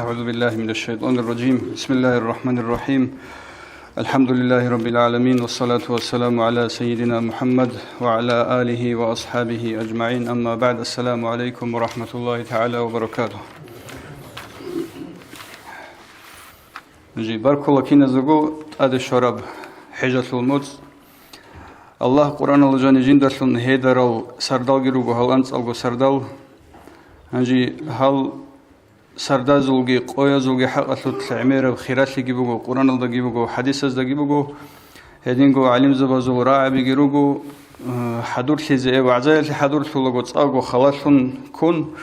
أعوذ بالله من الشيطان الرجيم بسم الله الرحمن الرحيم الحمد لله رب العالمين والصلاة والسلام على سيدنا محمد وعلى آله وأصحابه أجمعين أما بعد السلام عليكم ورحمة الله تعالى وبركاته بارك الله كينا زغو أد الشرب حجة الموت الله قرآن الجاني جندرسون هيدرال سردال جروغو هل أنت ألغو سردال هل سردازولغي قويازولغي حقلت تعمير بخيراتي جيبوغو قرآن الله جيبوغو حديث از جيبوغو هدينغو علم زبازو راعي جيروغو حضور تيزي وعزايل حضور تلوغو تصاغو خلاصون كون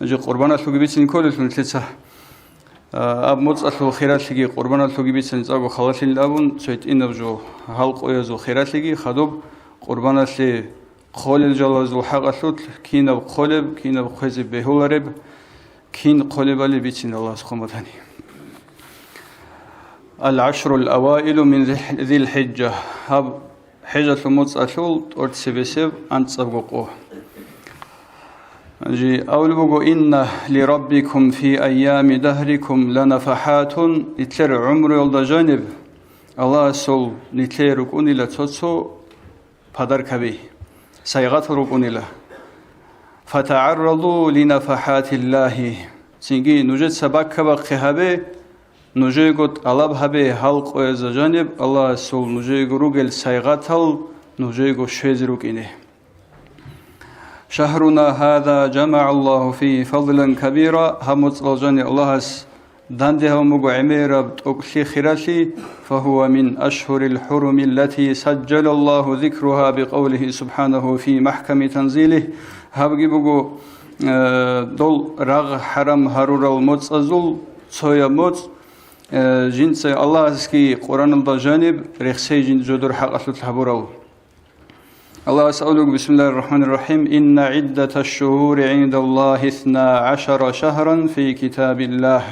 جي قربانات لو جيبيتسن كولتون تلتسا اب موصلو خيراتي جي قربانات لو جيبيتسن تصاغو خلاصين لابون سويت انبجو هل قويازو خيراتي جي خدوب قربانات لي خول جلازو حقلت كينا بقلب كينا بخزي بهولرب كين قلبالي بيتين الله سبحانه وتعالى العشر الأوائل من ذي الحجة هب حجة المتصل أرتسبسب أنت سبقوه جي أول بقو إن لربكم في أيام دهركم لنفحات نتلر عمر يلد جانب الله سول نتلر ركوني لتوتسو پدر كبي سيغات ركوني له فتعرضوا لنفحات الله سنجي نوجد سبك بقهبه نوجد قد علب هبه حلق از جانب الله سول نوجد روغل سيغاتل نوجد شيزروكينه شهرنا هذا جمع الله فيه فضلا كبيرا همت الجانب الله دانده مغو عميرا توكلي خيراتي فهو من أشهر الحرم التي سجل الله ذكرها بقوله سبحانه في محكم تنزيله هبغي بغو دول رغ حرم هرور المتصل صويا موت جنس الله اسكي قرآن الجانب رخصي جن جدر حقصت الحبورو الله أسألك بسم الله الرحمن الرحيم إن عدة الشهور عند الله 12 شهرا في كتاب الله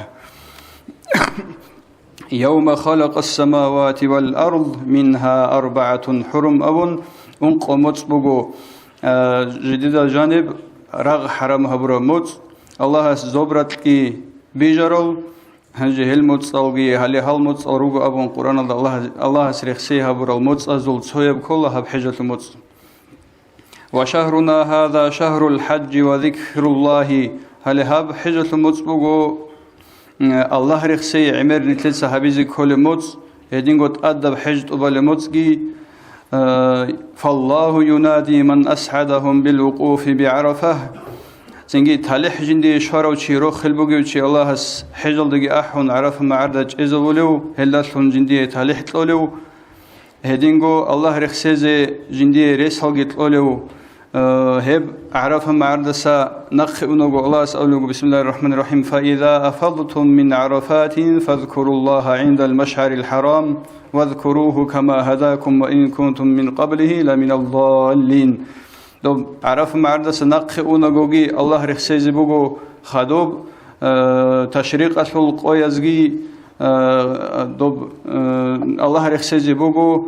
يوم خلق السماوات والأرض منها 4 حرم أبن انقمت بغو جديد جانب رغ حرم هبرو موت الله زبرت كي بيجرل هنجي هل موت صلغي هل موت صلغو أبن قرآن الله سرخسي هبرو موت أزول صيب كلها بحجة الموت وشهرنا هذا شهر الحج وذكر الله هل هب حجة الموت بغو الله رخسي عمر نتل صحابيزي كل موت يدين قد أدب حجة أبال موتسكي فالله ينادي من أسعدهم بالوقوف بعرفة زنجي تالح جندي شارو تشيرو خلبوغي وشي الله حجل دقي أحون عرف معردج إزولو هلالون جندي تالح تلولو هدينغو الله رخسيزي جندي ريسالغي تلولو هب عرف معردسا نخئنوغو الله أسألوغو بسم الله الرحمن الرحيم فإذا أفضتم من عرفات فاذكروا الله عند المشعر الحرام واذكروه كما هداكم وإن كنتم من قبله لمن الضالين دوب عرف معردسا نخئنوغوغي الله رخسيزي بوغو خدوب تشريق أسل قويزغي دوب الله رخسيزي بوغو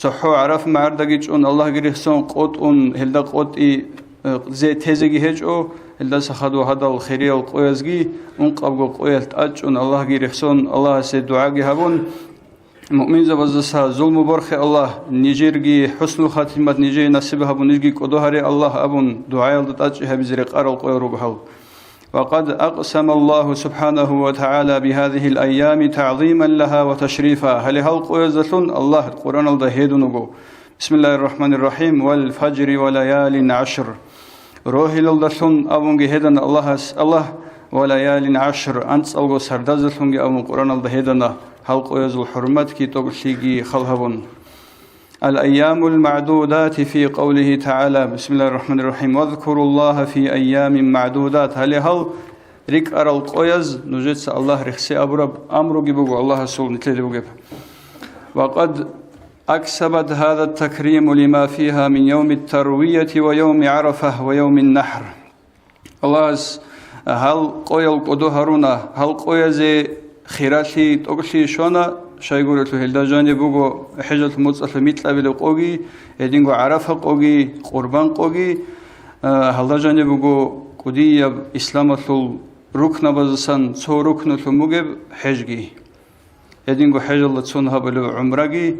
صحو عرف معردگيچ اون الله گريسون قوت اون هلدا قوتي زي تيزگي هجو هلدا سخدو هدال خيريال قويزگي اون قبغو قويلت اچ اون الله گريسون الله سي دعاگي هبون مؤمن زبزسا ظلم برخ الله نيجيرگي حسن خاتمت نيجي نصيب هبون نيجي قدوهري الله ابون دعايل اچ هبزري قرال قويرو حل وقد أقسم الله سبحانه وتعالى بهذه الأيام تعظيما لها وتشريفا هل قويزتون الله القرآن الدهيدنغو بسم الله الرحمن الرحيم والفجر وليال عشر روحي للدسون أبونغي هيدن الله وليال عشر أنت ألغو سردازتون أبون القرآن الدهيدن هل قويز الحرمات كي تغسيغي خلهبون الأيام المعدودات في قوله تعالى بسم الله الرحمن الرحيم واذكروا الله في أيام معدودات هل ريك أرى القويز نجدس الله رخسي أبرب أمر جبوغ الله سول نتلي بوغب وقد أكسبت هذا التكريم لما فيها من يوم التروية ويوم عرفة ويوم النحر الله هل قويل قدوهرونا هل قويز خيراتي تغسي شونا شايقولتو هلدا جاني بوغو حجة المتصل ميتلابل قوغي يدينغو عرفة قوغي قربان قوغي هلدا جاني بوغو قدية إسلامة ركن بزسان صو ركن ثموجب حجي هدينغو حجل تصون هبلو عمرجي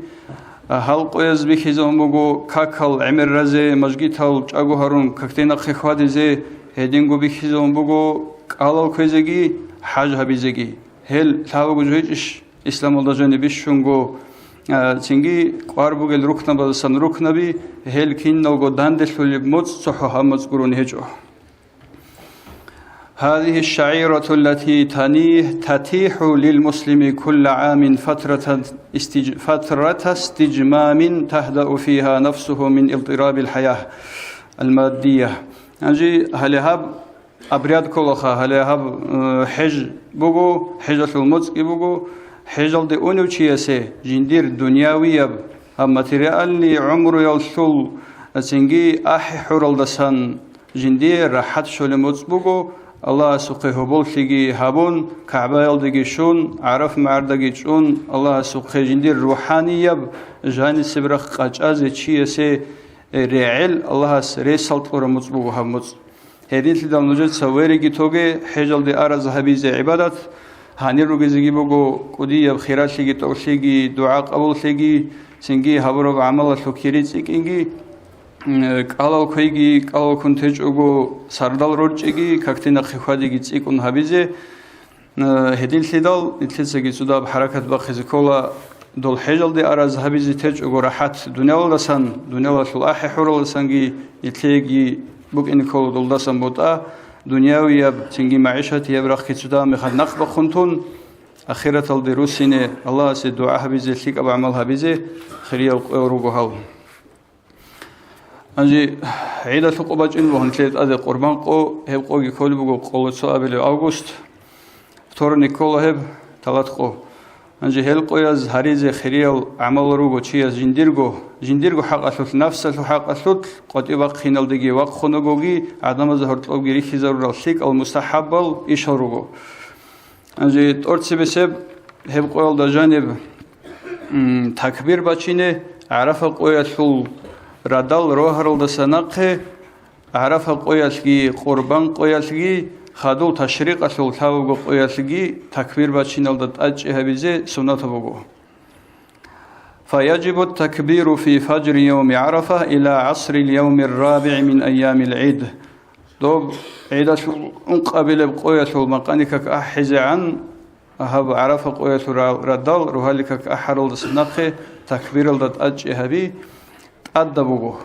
حلق يزبي خزون بگو كاكل عمر رزه مجگيتال چاگو هرون كاكتينا خخوادي زي هدينغو بخزون بگو قالو كوزگي حاج هبيزگي هل ثاوگو جويش اسلام الله جانبي شونغو تنگي قاربوگل ركن بزسان ركن بي هل كين نوگو داندل موت صحو همز قرون هجو هذه الشعيرة التي تتيح للمسلم كل عام فترة استجمام تهدأ فيها نفسه من اضطراب الحياة المادية. أنجي هلهاب أبريد كلها هلهاب حج بوجو حجة المزق بوجو حجة دونو تشيسه جندير دنيوي أما تريالي عمر يلثل تنجي أحي حرل دسان جندير راحت شل المزق بوجو الله سقيه بولتجي هابون كعبة يلدجي شون عرف معردجي شون الله سقيه جندير روحانية جاني سبرخ قاجاز تشيسه ريعل الله ريسالت ورمز بوه همز هدين تدام نجد سويري توجي حجل دي أرز هبيز عبادات هاني روجي زجي بوجو قدي بخيرات لجي توشيجي دعاء قبول لجي سنجي هبرو بعمل الفكيري سكينجي قالو كويجي قالو كنتج أجو سردال روجيجي كاكتنا خخاديجي تسيكون هبيزه هدين تدال تلسجي سودا بحركة بخزكولا دول حجل دي أرز هبيزي تج أجو راحت دنيا لسان دنيا لسلاح حر لسانجي يتلاقي بوك إن كل دول لسان بوتا دنياوي يب تنجي معيشة يبرخ كتسودا مخد نقب خنتون أخيرة الدروسين الله سيد دعاء هبيزي تلك أبو عمل هبيزي خيريا وروجو هاو أنجي عيد الثقوبات إنه هنتلت أذى قربان قو هب قوي كل بقو قول سؤال أغسطس فتور نيكولا هب ثلاث قو أنجي هل قويز هريزة خيريال عمل روجو تشيز جنديرجو حق أثلث نفس حق أثلث قد يبقى خينال دقي وق خنوجي عدم ظهرت لو جري خزر الشيك المستحب إيشاروجو أنجي تورتس بسبب هب قويل دجانب تكبير بچينه عرف قوي ثل ردال روحرل دسناقه عرف قويلگی قربان قويلگی خدو تشريق اصل ثوب قويلگی تكبير بچينل دت اجه بيزه سنت بوگو فيجب التكبير في فجر يوم عرفة إلى عصر اليوم الرابع من أيام العيد دوب عيد قبل بقوية المقانك أحز عن أهب عرفة قوية ردال روحالك أحرل دسناقه تكبير دت اجه بي أدبوه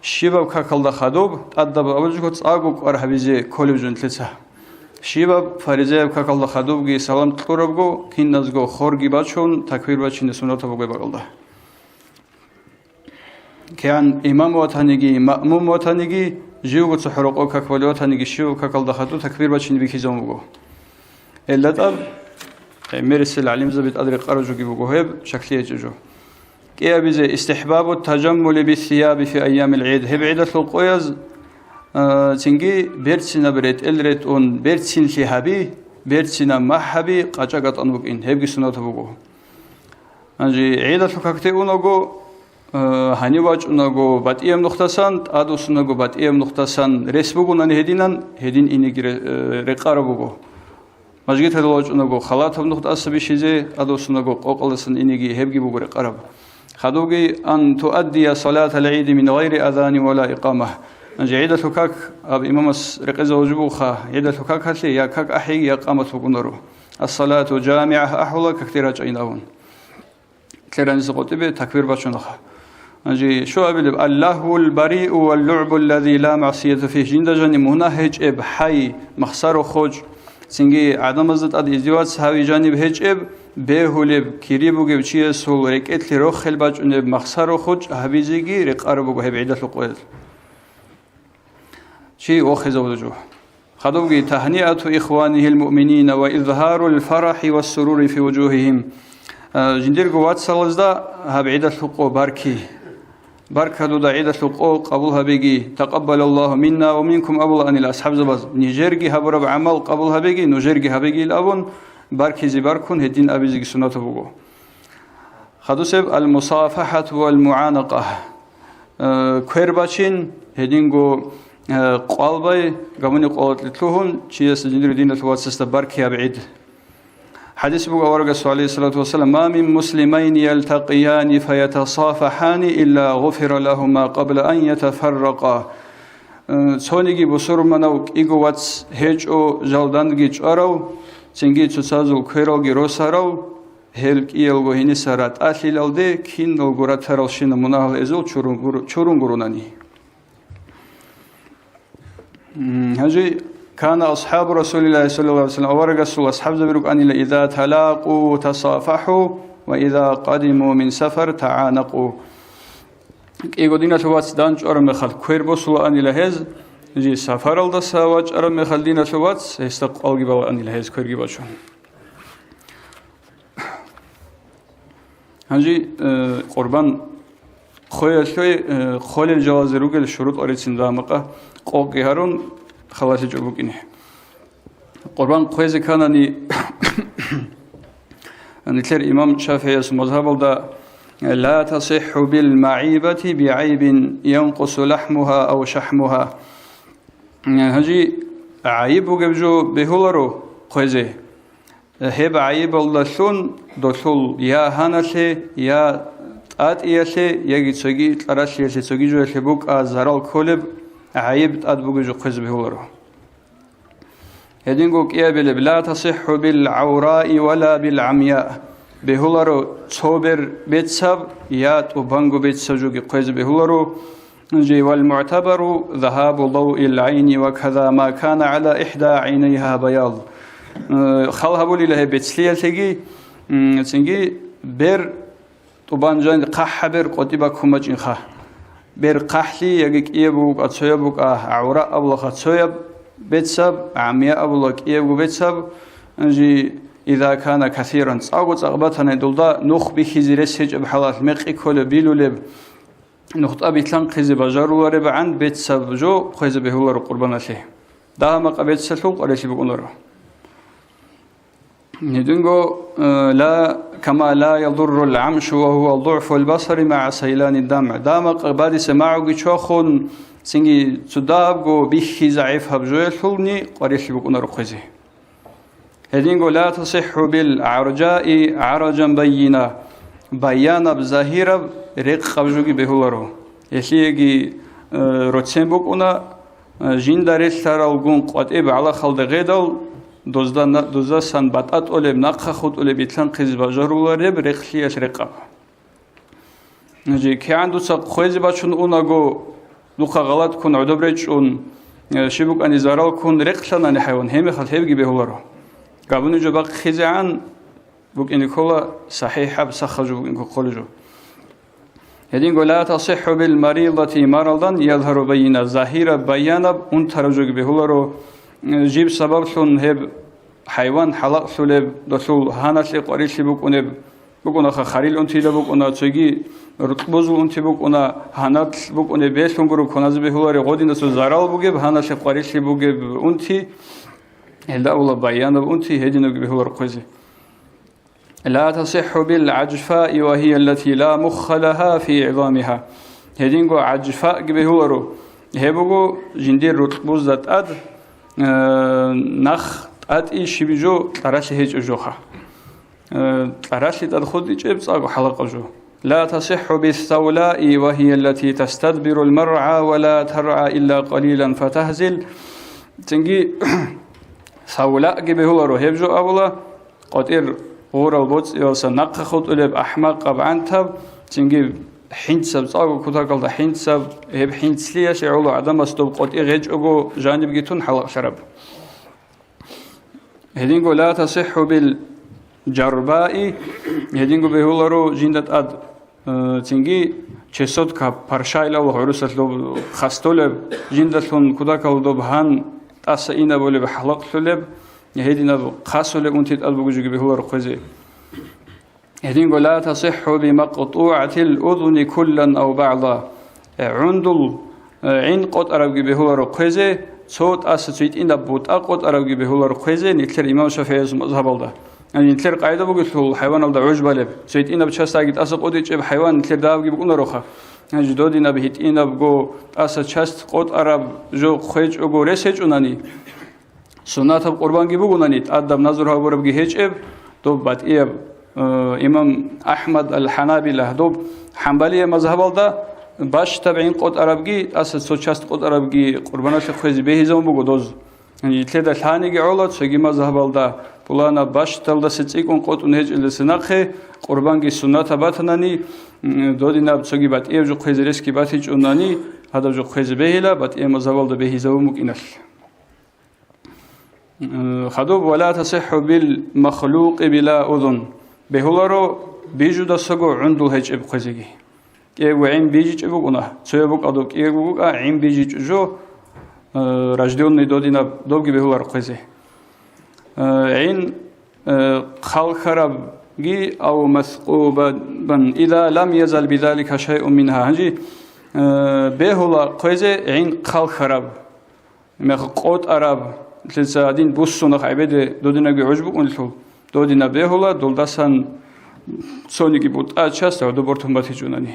شباب كاكل خدوب أدب أوجه تصاقوك أرهبيزه كولوجن تلسه شباب فريزه كاكل خدوب جي سلام تقربو كين نزغو خورجي باشون تكبير باشين سنة بوجه بقولده كان إمام وطنيجي مأموم وطنيجي جيو بتحرقو كاكل وطنيجي شيو كاكل خدوب تكبير باشين بيكيزون بوجه إلا تاب مرسل عليم زبيت أدرك أرجو جيبوجه شكليه جوجو كيابيز استحباب التجمل بالثياب في أيام العيد هب عيد القويز تنجي بيرتسنا بريت إلريت أون بيرتسين لهابي بيرتسنا محبي قاچاقات أنوكين هبجي سنة بوغو أنجي عيد الكاكتي أونوغو هانيواج أونوغو باتيام نختسان أدو سنوغو باتيام نختسان رسبوغو نان هدين إنيجي رقار بوغو مجيت هدواج أونوغو خلاتهم نختاس بشيزي أدو سنوغو قوقلسن إنيجي هبجي بوغو رقارب خدوجي أن تؤدي صلاة العيد من غير أذان ولا إقامة. أنجي عيد الحكاك أب إمام رقيز وجبوخا عيد الحكاك هتلي يا كاك أحي يا قامت بقنرو الصلاة جامعة أحولا كثيرة جيناون. كثيرا نسقطبه تكبير باشونخا. أنجي شو أبي الله البريء واللعب الذي لا معصية فيه جند جاني منهج إب حي مخسر خوج سنجي عدم زد أد إزدواج هاوي جانب هج إب بهولب كريبو جبشية سول ركعت لروخ الباج ونب مخسر خوج هبيزيجي رقاربو جه بعيدة القويل شيء وخز وجوه خدوجي تهنئة إخوانه المؤمنين وإظهار الفرح والسرور في وجوههم جندير قوات سالزدا هبعيدة القو باركي بارك هذا عيدة القو قبولها بيجي تقبل الله منا ومنكم أبل أن الأصحاب زبز نيجرجي هبرب عمل قبولها بيجي نجرجي هبيجي الأبون باركي زباركون هدين أبيزي سنة بوجو خدوسب المصافحة والمعانقة كيرباتشين هدينغو قلبي قمني قولت لتلوهم شيء سجندر دين الواتس بركي بعيد حديث بو ورقة عليه الصلاة والسلام ما من مسلمين يلتقيان فيتصافحان إلا غفر لهما قبل أن يتفرقا سونيجي بصور منو إيجواتس هيجو جلدانجي جارو سنجي تسازو كيروجي روسارو هلك إيلغو هني سرات أثيلالدي كين نلغورات ترالشين مناهل إزول چورونغوروناني هجي كان أصحاب رسول الله صلى الله عليه وسلم ورقصوا أصحاب زبيرك أن إذا تلاقوا تصافحوا وإذا قدموا من سفر تعانقوا إيقودينا تواتس دانج أرم خل كوير بوصل أن لهز جي سفر الدسا واج أرم خل دينا تواتس يستقال جبا أن لهز كوير جبا شون هنجي قربان خوي خول الجواز روجل الشروط أريتسين دامقة قوق هارون خلاص جوبك إنه قربان خويز كانني نتلر إمام شافعي مذهب دا لا تصح بالمعيبة بعيب ينقص لحمها أو شحمها هجي عيب وجبجو بهولرو خويزه هب عيب الله شون دخول يا هنالي يا أتيالي يجي تسوي تراشي تسوي جو يخبوك أزهرال كولب عيب أدبوك جو خويز بهولرو هدينغو كيابل لا تصح بالعوراء ولا بالعمياء بهولرو تصوبر بيتسب يا تبانغو بيتسب جو خويز بهولرو نجي والمعتبر ذهاب ضوء العين وكذا ما كان على إحدى عينيها بياض خالها بولي له بيتسليل تيجي تنجي بير طبانجان قح بير قطيبا كوماجين خا بير قحلي يجيك إيبوك أتسويبوك عوراء أبلغ أتسويب بيتسب عمياء أبلغ إيبو بيتسب نجي إذا كان كثيرا أقوت أغبطنا دولدا نخ بخزيرس هج بحالات مقي كل بيلو لب نخط أبي تلنقز بجارو ورب عن بيتسب جو خويز بهولر قربان له ده ما قبيت سلوك ولا شيء بقولره ندنجو لا كما لا يضر العمش وهو ضعف البصر مع سيلان الدمع دامق بعد سماعه جشخون سنجي تدابجو بيخي ضعيف هبجويل حلني قريش بكون رخزه هدينجو لا تصح بالعرجاء عرجا بيانا بظاهرة رق خبجوجي بهولرو يشيجي روتسين بكونا جين داريس ترالجون قطعب على خلد غيدل دوزدا سان باتات أولب ناقخ خود أولب يتلان قيز بجارولارب رقليش رقاب نجي كي عنده ساق خويز باشون اوناغو دوخا غلط كون عدبريجون شبوك أني زارال كون رقلان أني حيوان همي خل هبجي بهولرو قابوني جو باق خيزعان بوك إني كولا صحيحة بسخجو بوك إنكو قولجو هدين لا تصح بالمريضة مرضا يظهر بين الظاهرة بيانا انترجو بهولرو جيب سبب شون هب حيوان حلق سلب دسول هانش قريش بكونه بكونه خريل أنتي لبكونه تجي رطبوز أنتي بكونه هانات بكونه بيشون برو كناز بهولرو غودين دسول زارال بوجب هانش قريش بوجب أنتي هلا ولا بيانا أنتي هدينو بهولرو قزي لا تصح بالعجفاء وهي التي لا مخ لها في عظامها هدينغو عجفاء بهولرو هبوغو جندير رطبوز ذات أد نخ أتي شبيجو تراشي هيج جوخا تراشي تدخل يجيب صاغو حلقة جو لا تصح بالثولاء وهي التي تستدبر المرعى ولا ترعى إلا قليلا فتهزل تنجي ثولاء بهولرو هبجو أولا قطير غور البوت يوسا نقخ خود ألب أحمق أبعنتب تنجي حين سب صاغو كتاكل حين سب هب حين سليا شعولو عدم استوب قد إغيج أبو جانب جيتون حلق شرب هدينغو لا تصح بالجرباء هدينغو بهولرو جندت أد تنجي چسود كا پرشايل أو عروسة لو خستولب جندتون كتاكل دو بهان تاسئين أبو لب حلق سلب هدينا خاصولب أنتيت أدبو جوجي بهولرو قزي هدينغو لا تصح بمقطوعة الأذن كلا أو بعضا عندل عين قط أربي بهولر قيزة صوت أساسيت إن بوت أقط أربي بهولر قيزة نتلر إمام الشافعي مذهب الله يعني نتلر قاعدة بقول الحيوان أو عجب لب صوت إن بتشاستاجد أسق أوديج حيوان نتلر داوجي بقول روخا هنجي دودينا بهت إنا بقو أسا چست قط عرب جو خيج أقو رسج أناني سنة قربان جيبو أناني تقدم نظرها برب جهج إب دوب بات إب إمام أحمد الحنابلة دوب حنبلية مذهب الله باش تبعين قط عرب جي أسا سو چست قط عرب جي قربانات خيز به زمان بقو دوز يعني تلدا ثاني جعولات سجى مذهب الله بولانا باش تلدا ستيكون قط ونهج السناخه قربان جي سنة باتناني دودينا بسجى بات إيه جو خيز ريسكي باتيج أناني هذا جو خيز بهلا بات إيه مذهب الله به زمان ممكن خدوب ولا تصح بالمخلوق بلا أذن بهولارو بيجو دا سجو عندو هج إب خيزجي إيه وعين بيجي إبوكنا سويبوك أدوك إيه بوك عين بيجي جو رجدون دودينا دوبي بهولار خيزه عين خال خراب جي أو مثقوبا إذا لم يزل بذلك شيء منها هنجي بهولا خيزه عين خال خراب مخقوت عرب لسادين بوسونا خيبده دودينا بعجبك ونلو دودينا بهولا دولداسان سونيكي بوت أشاس أو دبرتهم باتيجوناني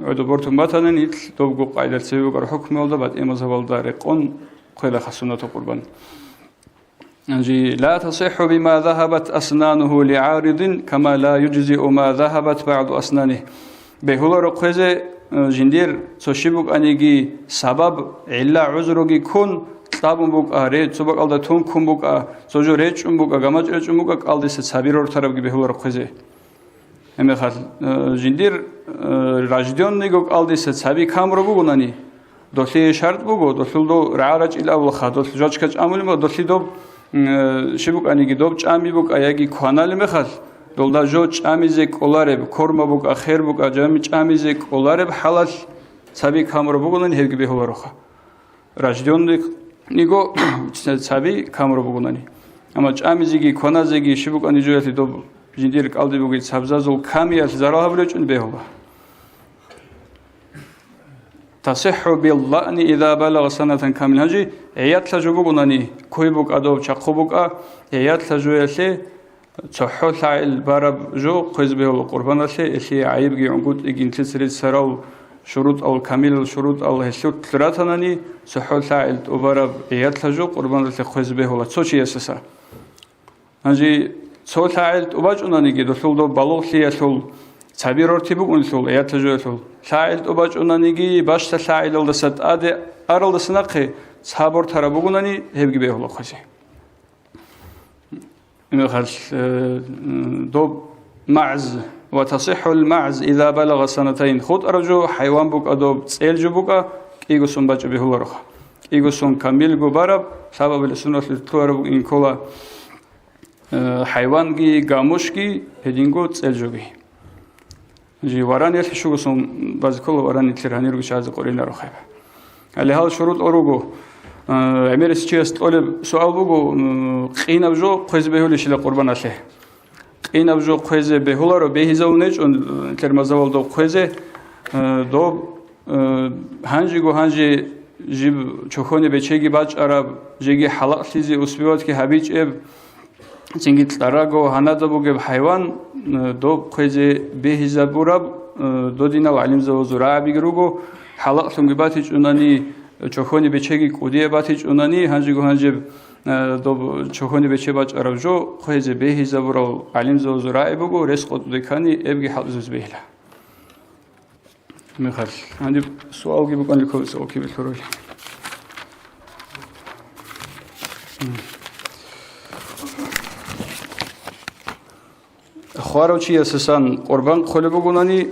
أو دبرتهم باتانين دوبقو قاعدة سيبوك الحكم والدا بعد إمازها والدا رقون قيل خسونة قربان لا تصح بما ذهبت أسنانه لعارض كما لا يجزئ ما ذهبت بعض أسنانه بهولا رقيزة جندير تشيبوك أنيجي سبب إلا عذروجي كون تابون بوك ريت سبق الله تون كون بوك سوجو ريت بوك جماعة ريت بوك الله سبير أور بهولا رقيزة هم خال جندير راجديون نيجوك الله سبي كام ربو ناني دولي شرط بوكو دولي دو رعارج إلى أول خادول جوج كج عمل ما دولي دو شبوك أنيجي دوب جامي بوك أياجي خوانال مخال دولدا جوج جامي زك أولارب كورما بوك آخر بوك أجامي جامي زك أولارب حلال سبي كام ربو ناني هيك بهولا رخا راجديون نيجو سبي كام ربو ناني أما جامي زكي خونا زكي شبوك أنيجي يالي دوب جندير قلبي بوكي سبزازول كامية زراها بلوجن بهولا تصح باللأن إذا بلغ سنة كاملة هنجي عيات لجوبو ناني كويبوك أدوب شاقوبوك عيات لجو يلي تصحو ثعيل بارب جو قيز بهولا قربان يلي عيب جي عنقود إجين تسريد سراو شروط أو كامل شروط أو هسلوت ثلاثة صحو ثعيل وبارب عيات لجو قربان يلي قيز بهولا تسوشي يسسا هنجي صوت ثعيل وباجو ناني جي دخل دو بلوغ ليسول تعبير ارتبوك ونسول عيات لجو ثعيل وباجو ناني جي باش ثعيل الدسات أدي أرل دسناقي صابر ترى ناني هبجي بهولا خشي مثل دوب معز وتصح المعز إذا بلغ سنتين خود أرجو حيوان بوك أدوب تسيل جبوك إيجوسون باج بهولا رخا إيجوسون كامل جبارب سبب السنة للتوارب إن كلا حيوان جي جاموش جي هدينجو تسيل جوجي جي وراني الحشوجوسون باز كل وراني تلرهني رجش عز قرينا رخا اللي هذا شروط أروجو عميرس تشيست أولب سؤال بوجو قينا بجو قيز بهولي شلا قربان عليه قينا بجو قيز بهولا رو بهيزونج أن ترمزول دو قيز دو هنجي جو هنجي جيب شخوني بتشيجي باج عرب جيجي حلق تيزي أسبوعات كي هبيج إب تيجي تلاراجو هنادا بوجب حيوان دو قيز بهيزابوراب دو دينا وعلم زوزورا بيجروجو حلق ثمجباتيج أناني چوخونی بچگی کودیه باتی چونانی هنجی گوهنجب دو چوخونی بچه باج عربجو خویز بهی زبورال علم زوزرای بگو رس قد دکانی ابگی حال زوز بهلا میخواد عندي سؤال کی بکن لکو سؤال کی بتروی خوارو چی اساساً قربان خاله بگونانی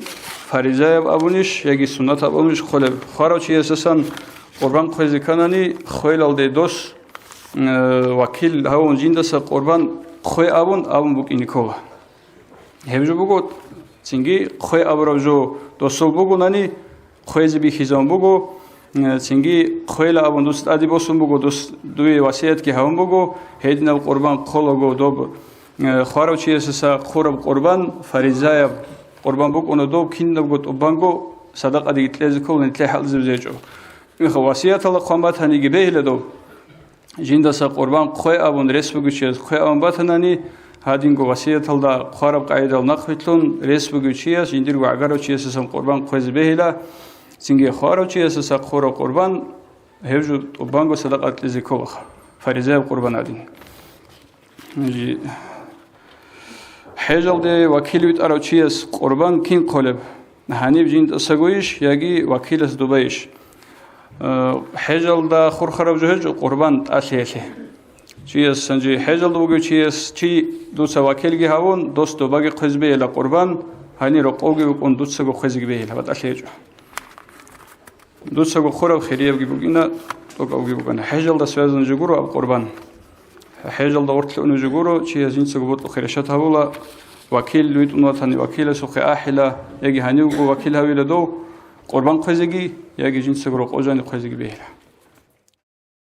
فریضه ابونیش یکی سنت ابونیش خاله خوارو چی اساساً قربان خویز کنانی خویل الده دوست وکیل هاون جیندس قربان خوی ابون بک اینکولا همیشه بگو چنگی خوی ابراجو دوستل بگو نانی خویز بی خیزان بگو چنگی خویل ابون دوست ادی بسون بگو دوست دوی وصیت کی هاون بگو هیدن قربان خلقو دوب خوارو چی اساسا خورب قربان فریضه قربان بگو اون دوب کین بگو توبانگو صدق ادی تلز کول نتله حل زوجو وصیت الله قامت هنیگی بهله دو جیندسا قربان خوی ابون رس بگو چیز خوی ابون باتنانی هادينغو وصيتلدا قارب قاعدة نخويتلون رسبوغو چياس ينديرغو عقارو چياس سم قربان قوز بهلا سنگي خارو چياس سا قورو قربان هجو طبانغو صدقات لزيكو فريزة قربان عدين حجل دي وكيل بيت أرو چياس قربان كين قلب هنيب جين تساقويش ياجي وكيل دبيش حجل دا خور خراب جهج قربان تأثيله چیز سنجی حجل دوگی چیز چی دوست وکیل هاون دوست دو باقی خزبه ل قربان هنی رو قوگی بکن دوست سگو خزگی به ل بعد اشیاء دوست سگو خورب خیریه بگی بگینا تو قوگی بکن حجل دا سوازن جگورو اب قربان حجل دا ورتل اون جگورو چیز این سگو بود خیرشت هاولا وکیل لویت اون وطنی وکیل سوخ آحلا یکی هنی وکیل هاویل دو قربان خزگی یکی جنس سگو قوجانی خزگی به ل